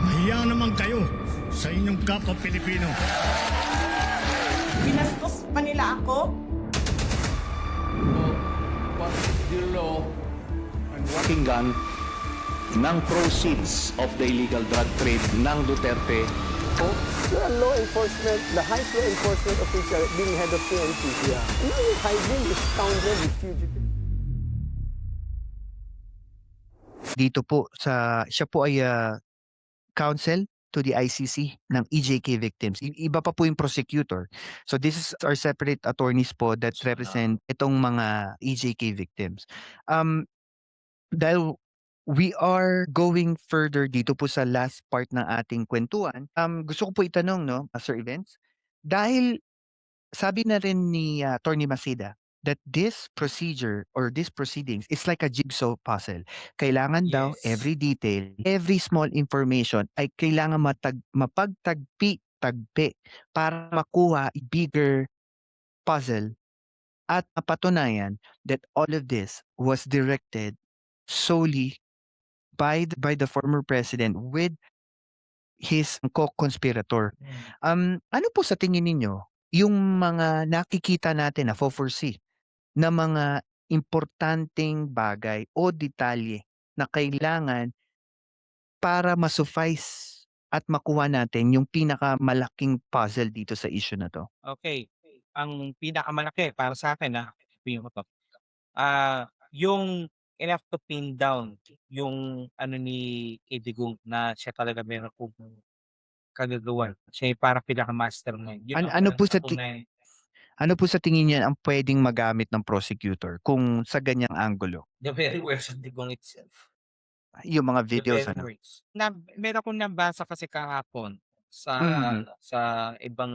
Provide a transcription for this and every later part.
Mahiya naman kayo sa inyong kapwa Pilipino. Binastos pa nila ako. What is the law and what Pakinggan ng proceeds of the illegal drug trade ng Duterte. You're a law enforcement, the highest law enforcement official being head of PNP. Yeah. And now you're hiding this scoundrel, this fugitive. Dito po siya po ay counsel to the ICC ng EJK victims. Iba pa po yung prosecutor. So this is our separate attorneys po that represent itong mga EJK victims. Dahil we are going further dito po sa last part ng ating kwentuhan, gusto ko po itanong, no, Sir Evans, dahil sabi na rin ni Attorney Maceda that this procedure or this proceedings is like a jigsaw puzzle. Kailangan daw every detail, every small information ay kailangan mapagtagpi-tagpi para makuha a bigger puzzle at mapatunayan that all of this was directed solely by the former president with his co-conspirator. Ano po sa tingin ninyo yung mga nakikita natin na foresee na mga importanteng bagay o detalye na kailangan para ma-suffice at makuha natin yung pinakamalaking puzzle dito sa issue na to? Okay. Ang pinakamalaki para sa akin sabihin ko 'to, yung enough to pin down yung ano ni Kay Digong na siya talaga meron pong kagagawan. Siya yung parang pinaka-mastermind. Yun ang Ano po sa pinakatunayan. ano po sa tingin niyo ang pwedeng magamit ng prosecutor kung sa ganyang anggulo? The very words of Digong itself. Yung mga The videos very ano? words. Meron akong nabasa kasi kahapon sa Mm. sa ibang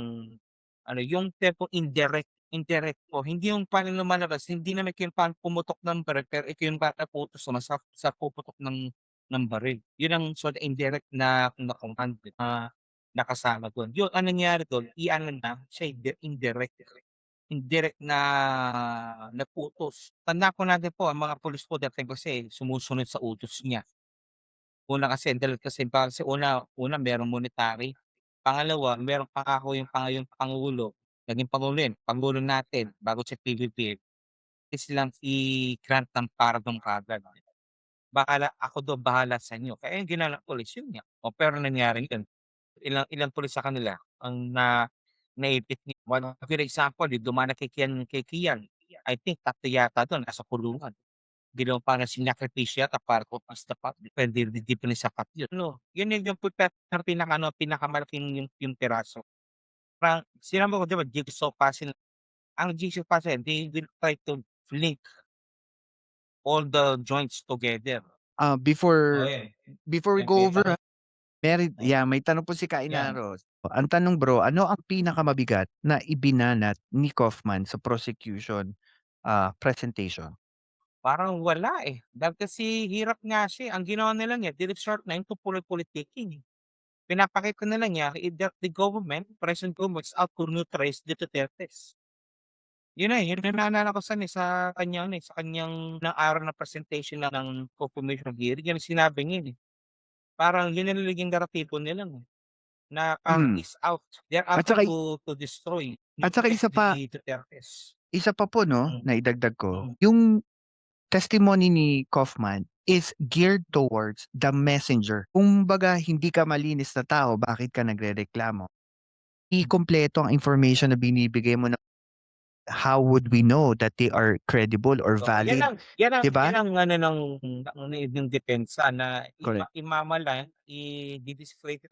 ano, yung tipong indirect po. Hindi yung parang lumalabas, hindi naman yung parang pumutok ng baril, pero ito yung parang naputos naman sa puputok ng baril. Yun ang sort of indirect na command na kasama doon. Yun, ang nangyari doon, i-ano na, siya indirect. Indirect na naputos. Tandaan ko natin po, ang mga pulis po dati kasi sumusunod sa utos niya. Una kasi, dahil kasi una merong monetary. Pangalawa, merong pangako yung pangulo, naging pangulo natin bago siya PBB, is lang i-grant ng pardon kaagad. Ako daw bahala sa inyo. Kaya yung ginawa ng pulis, yun nga. Pero nangyari yun. Ilang pulis sa kanila ang naipit niya. One good example, yung dumana kay Kian. I think 3 yata doon, nasa kulungan. Ginawa parang sinakripisyo yata para kupas dapat. Depende di pa rin sapat yun. No, yun yung pinakamalaking yung piraso. Parang sinabi ko, 'di ba, jigsaw puzzle. Ang jigsaw puzzle, they will try to link all the joints together. Before Ayan. we Yan, go over, may tanong po si Yan. Kainaro. Ang tanong bro, ano ang pinakamabigat na ibinanat ni Kaufman sa prosecution presentation? Parang wala dahil kasi hirap nga siya, ang ginawa nila niya direct short line to politicking. Pinapakita nila niya that the government, present government is out to neutralize the Dutertes. Yun yung naalala ko sa kanyang araw na presentation lang ng confirmation hearing, yun ang sinabi niya Parang yun ang naging naratibo nila na parang is out. They're out At saka to destroy, At saka isa pa the Dutertes. po 'no, Mm. na idagdag ko, Mm. yung testimony ni Kaufman is geared towards the messenger. Kumbaga hindi ka malinis na tao, bakit ka nagrereklamo? Ikumpleto ang information na binibigay mo na how would we know that they are credible or So, valid? Di ba? yan ang ano ng depensa na Correct. imamalan, i-discredit.